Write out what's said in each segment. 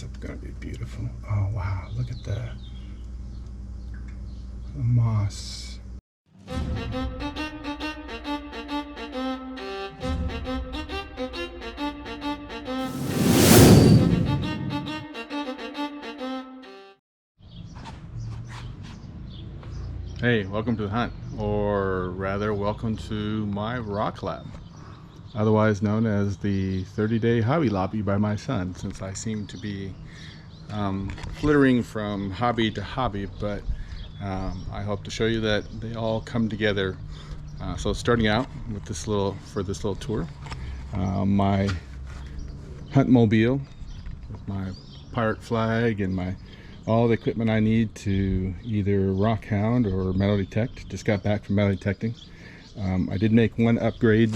That's going to be beautiful. Oh wow, look at the moss. Hey, welcome to the hunt, or rather welcome to my rock lab, otherwise known as the 30-day hobby lobby by my son, since I seem to be flittering from hobby to hobby, but I hope to show you that they all come together. So starting out with this little tour, my hunt mobile with my pirate flag and all the equipment I need to either rock hound or metal detect. Just got back from metal detecting. I did make one upgrade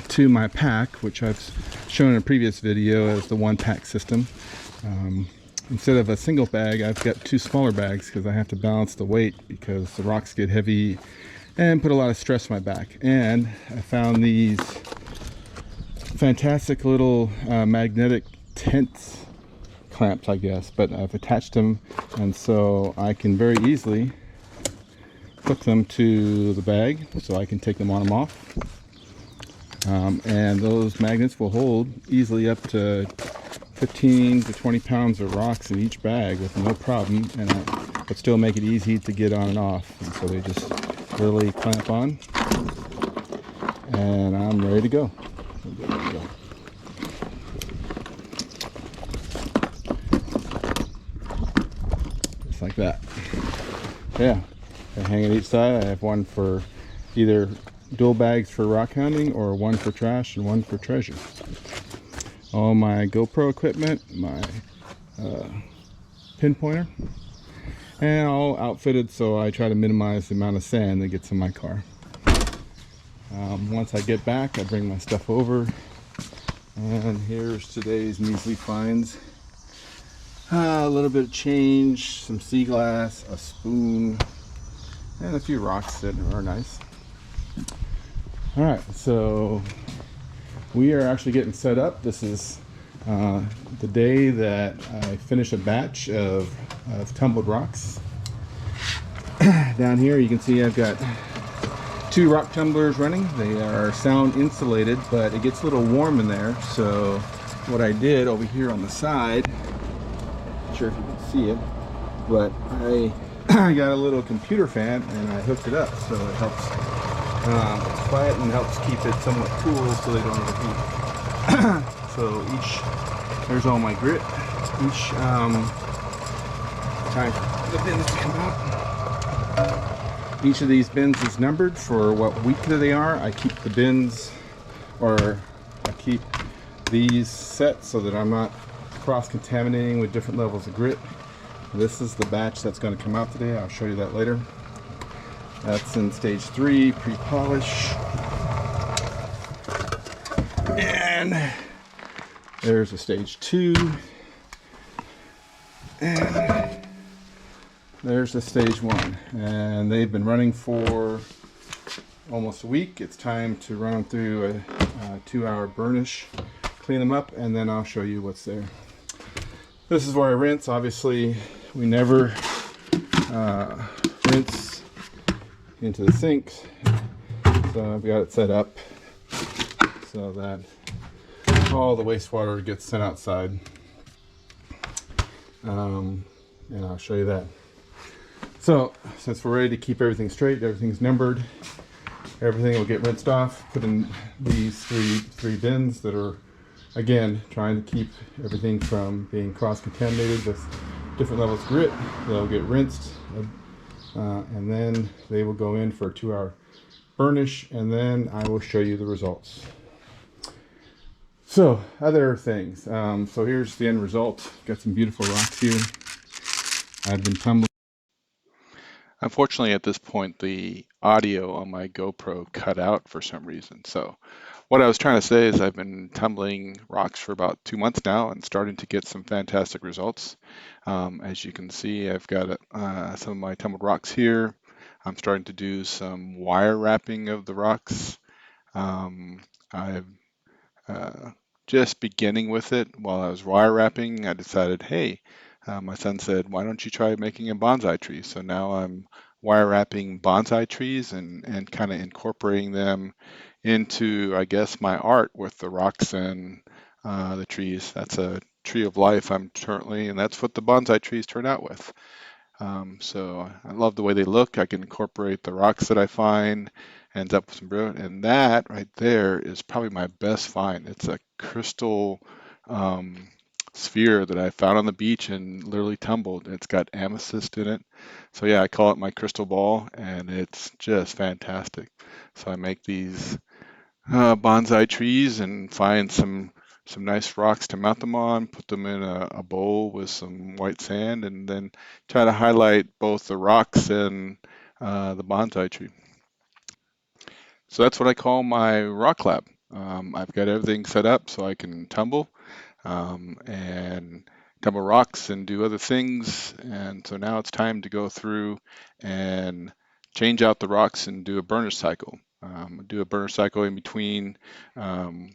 to my pack, which I've shown in a previous video as the one pack system. Instead of a single bag, I've got two smaller bags because I have to balance the weight because the rocks get heavy and put a lot of stress on my back. And I found these fantastic little magnetic tent clamps, I guess, but I've attached them, and so I can very easily hook them to the bag so I can take them on and off. And those magnets will hold easily up to 15 to 20 pounds of rocks in each bag with no problem, but still make it easy to get on and off. And so they just really clamp on, and I'm ready to go. Just like that. Yeah, I hang at each side. I have one for either dual bags for rock hounding, or one for trash and one for treasure. All my GoPro equipment, my pinpointer, and all outfitted so I try to minimize the amount of sand that gets in my car. Once I get back, I bring my stuff over, and here's today's measly finds. A little bit of change, some sea glass, a spoon, and a few rocks that are nice. Alright, so we are actually getting set up. This is the day that I finish a batch of tumbled rocks. Down here you can see I've got two rock tumblers running. They are sound insulated, but it gets a little warm in there. So what I did over here on the side, not sure if you can see it, but I got a little computer fan and I hooked it up so it helps. It's quiet and helps keep it somewhat cool so they don't overheat. So there's all my grit. Each time for the bins to come out. Each of these bins is numbered for what week they are. I keep the bins, or I keep these set so that I'm not cross-contaminating with different levels of grit. This is the batch that's going to come out today. I'll show you that later. That's in stage 3, pre-polish. And there's a stage 2. And there's the stage 1. And they've been running for almost a week. It's time to run them through a 2-hour burnish, clean them up, and then I'll show you what's there. This is where I rinse. Obviously, we never rinse into the sinks, so I've got it set up so that all the wastewater gets sent outside, and I'll show you that. So since we're ready to keep everything straight, everything's numbered, everything will get rinsed off, put in these three bins that are, again, trying to keep everything from being cross-contaminated with different levels of grit. They'll get rinsed, and then they will go in for a 2-hour burnish, and then I will show you the results. So other things, so here's the end result. Got some beautiful rocks here. I've been tumbling. Unfortunately, at this point, the audio on my GoPro cut out for some reason. So what I was trying to say is I've been tumbling rocks for about 2 months now and starting to get some fantastic results. As you can see, I've got some of my tumbled rocks here. I'm starting to do some wire wrapping of the rocks. I've just beginning with it. While I was wire wrapping, I decided, hey, my son said, why don't you try making a bonsai tree? So now I'm wire wrapping bonsai trees and kind of incorporating them into, I guess, my art with the rocks and the trees. That's a tree of life I'm currently, and that's what the bonsai trees turn out with. So I love the way they look. I can incorporate the rocks that I find, ends up with some brilliant. And that right there is probably my best find. It's a crystal um, sphere that I found on the beach and literally tumbled. It's got amethyst in it. So yeah, I call it my crystal ball, and it's just fantastic. So I make these bonsai trees and find some nice rocks to mount them on, put them in a bowl with some white sand, and then try to highlight both the rocks and the bonsai tree. So that's what I call my rock lab. I've got everything set up so I can and tumble rocks and do other things. And so now it's time to go through and change out the rocks and do a burner cycle. Do a burner cycle in between um,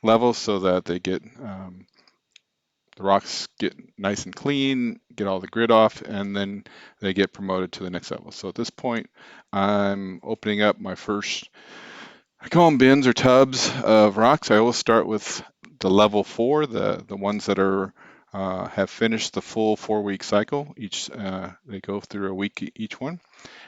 levels so that the rocks get nice and clean, get all the grit off, and then they get promoted to the next level. So at this point, I'm opening up my first, I call them bins or tubs of rocks. I always start with the level 4, the ones that are have finished the full 4-week cycle. They go through a week each one,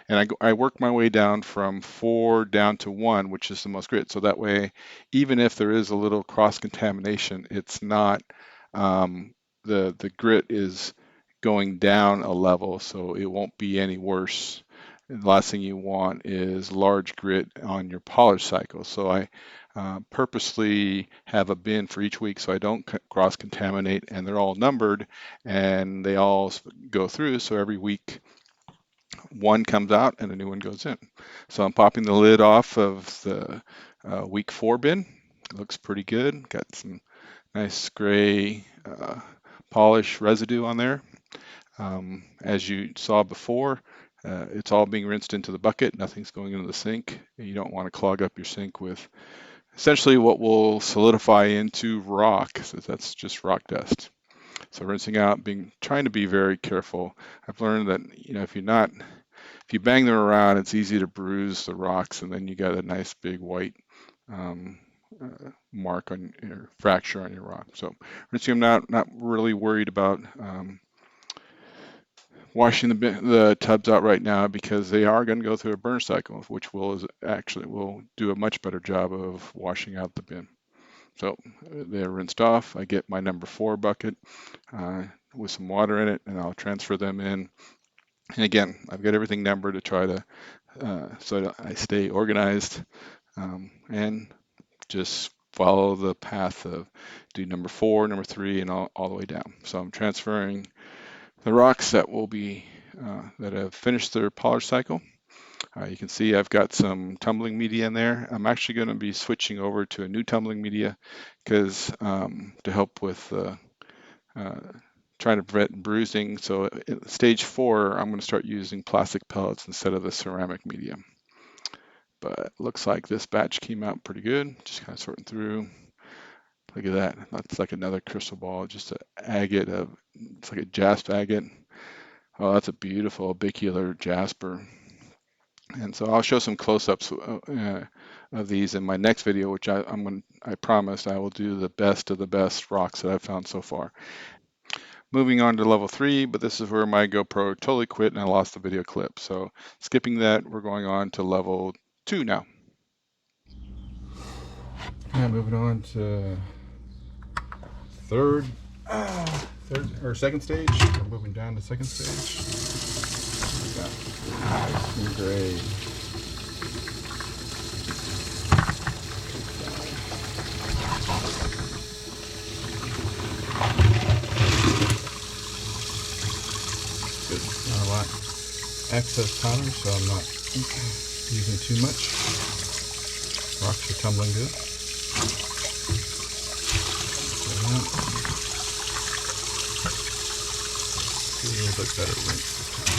and I work my way down from 4 down to 1, which is the most grit. So that way, even if there is a little cross contamination, it's not the grit is going down a level, so it won't be any worse. And the last thing you want is large grit on your polish cycle. So I purposely have a bin for each week so I don't cross contaminate, and they're all numbered and they all go through. So every week one comes out and a new one goes in. So I'm popping the lid off of the week 4 bin. It looks pretty good. Got some nice gray polish residue on there. As you saw before, it's all being rinsed into the bucket. Nothing's going into the sink. You don't want to clog up your sink with essentially what will solidify into rock, so that's just rock dust. So rinsing out, trying to be very careful. I've learned that if you bang them around, it's easy to bruise the rocks, and then you got a nice big white um, mark on your fracture on your rock. So rinsing them out, not really worried about washing the tubs out right now because they are going to go through a burn cycle, which will do a much better job of washing out the bin. So they're rinsed off. I get my number 4 bucket with some water in it, and I'll transfer them in. And again, I've got everything numbered to try to so that I stay organized and just follow the path of do number 4, number 3, and all the way down. So I'm transferring the rocks that will be that have finished their polish cycle. You can see I've got some tumbling media in there. I'm actually going to be switching over to a new tumbling media because to help with trying to prevent bruising. So at stage 4, I'm going to start using plastic pellets instead of the ceramic medium. But it looks like this batch came out pretty good. Just kind of sorting through. Look at that. That's like another crystal ball, just an agate it's like a jasper agate. Oh, that's a beautiful bicular jasper. And so I'll show some close-ups of these in my next video, which I promised I will do the best of the best rocks that I've found so far. Moving on to level 3, but this is where my GoPro totally quit and I lost the video clip. So skipping that, we're going on to level 2 now. And moving on to third or second stage. We're moving down to second stage. Nice and gray. Good. Not a lot excess powder, so I'm not using too much. Rocks are tumbling good. A little bit better rinse this time.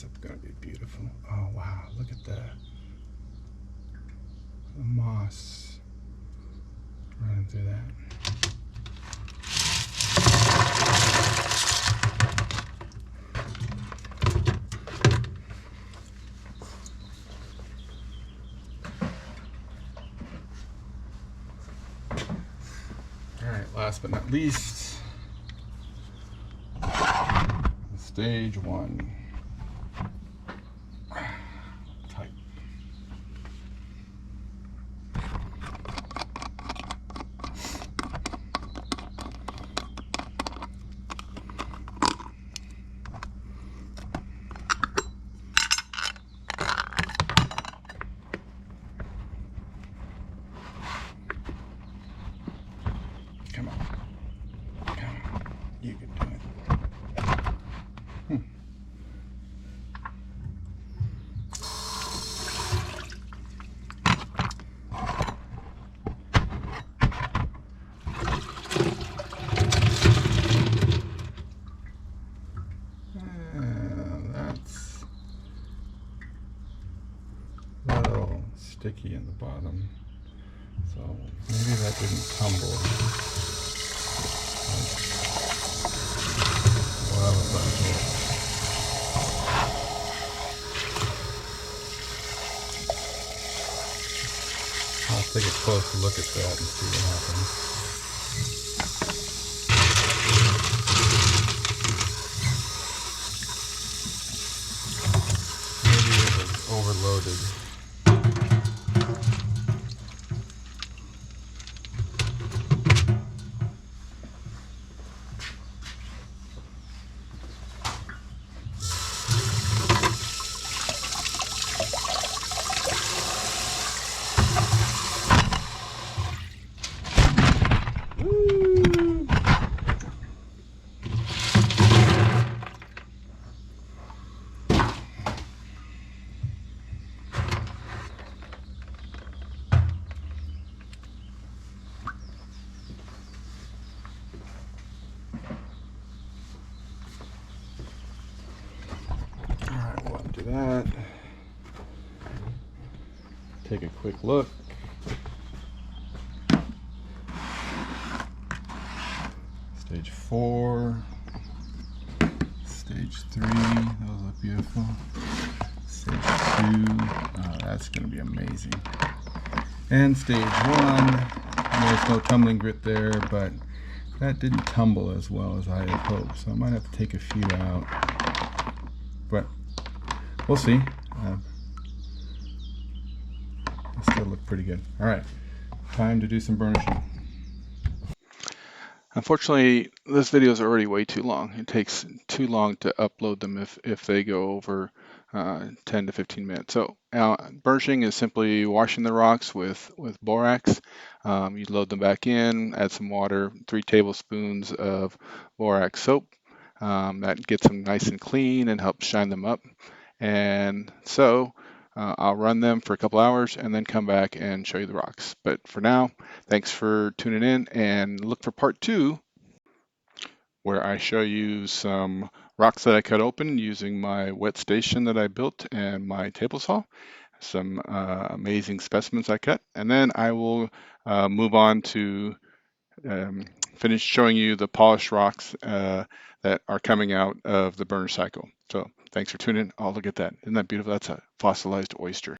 That's going to be beautiful. Oh wow, look at the moss running through that. Alright, last but not least, stage 1. Tight. Come on. Come on. You can do it. That's a little sticky in the bottom, so maybe that didn't tumble. We'll have a bunch of I'll take a close look at that and see what happens. Maybe it was overloaded. Alright, we'll undo that. Take a quick look. Stage 4. Stage 3. Those look beautiful. Stage 2. Oh, that's going to be amazing. And stage 1. There's no tumbling grit there, but that didn't tumble as well as I had hoped, so I might have to take a few out. But we'll see. They still look pretty good. All right, time to do some burnishing. Unfortunately, this video is already way too long. It takes too long to upload them if they go over 10 to 15 minutes. So burnishing is simply washing the rocks with borax. You load them back in, add some water, 3 tablespoons of borax soap. That gets them nice and clean and helps shine them up. And so I'll run them for a couple hours and then come back and show you the rocks. But for now, thanks for tuning in, and look for part 2, where I show you some rocks that I cut open using my wet station that I built and my table saw. Some amazing specimens I cut, and then I will move on to finish showing you the polished rocks that are coming out of the burnish cycle. So thanks for tuning in. Oh, look at that. Isn't that beautiful? That's a fossilized oyster.